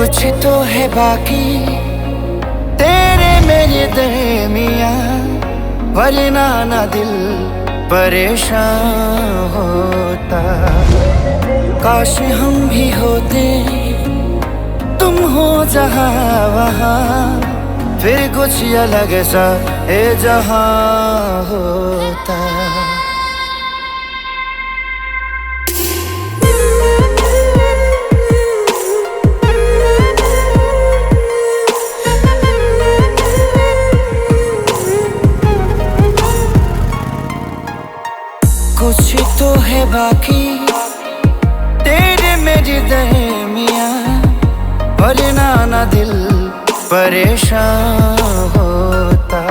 कुछ तो है बाकी तेरे मेरे दरमियाँ, वरना ना दिल परेशान होता। काश हम भी होते, तुम हो जहाँ वहाँ, फिर कुछ अलग सा ये जहाँ होता। कुछ तो है बाकी तेरे मेरे दरमियाँ, वरना ना दिल परेशान होता।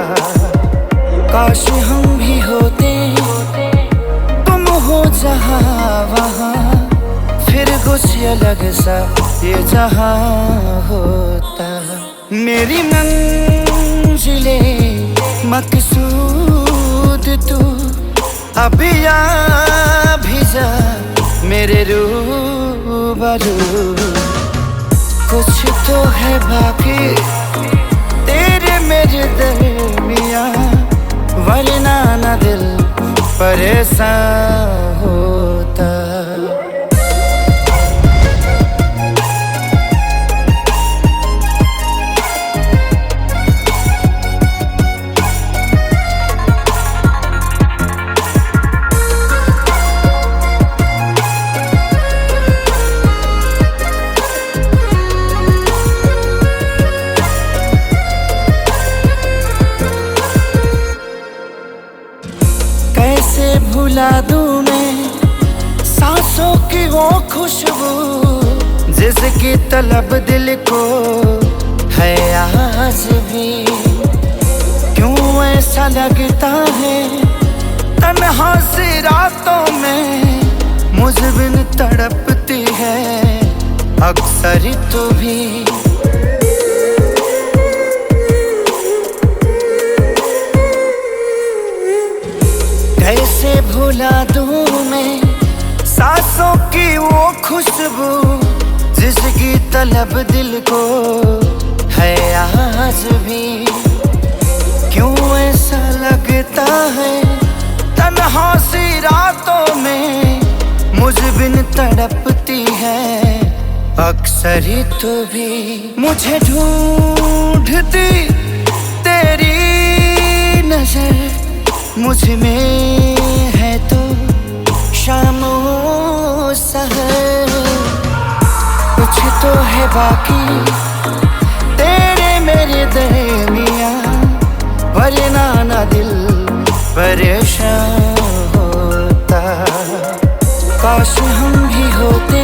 काश हम भी होते, तुम हो जहाँ वहाँ, फिर कुछ अलग सा ये जहाँ होता। मेरी मंजिले मकसूद तू, अभी आ भी जा मेरे रूबरू। कुछ तो है बाकी तेरे मेरे दरमियाँ, वरना ना दिल परेशान होता। कैसे भुला दूं मैं सांसों की वो खुशबू, जिसकी तलब दिल को है आज भी। क्यों ऐसा लगता है तन्हा सी रातों में, मुझ बिन तड़पती है अक्सर तू भी। कैसे भुला दूं मैं सांसों की वो खुशबू, जिसकी तलब दिल को है आज भी। क्यों ऐसा लगता है तन्हा सी रातों में, मुझ बिन तड़पती है अक्सर तू भी। मुझे ढूंढती तेरी नजर, मुझ में है तो शामो सहर। कुछ तो है बाकी तेरे मेरे दरमियाँ, वरना ना दिल परेशान होता। काश हम भी होते,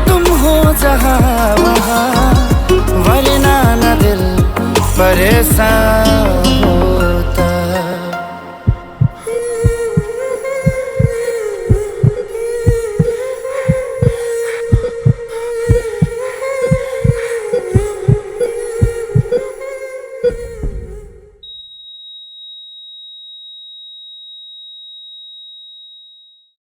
तुम हो जहाँ वहाँ, वरना ना दिल परेशान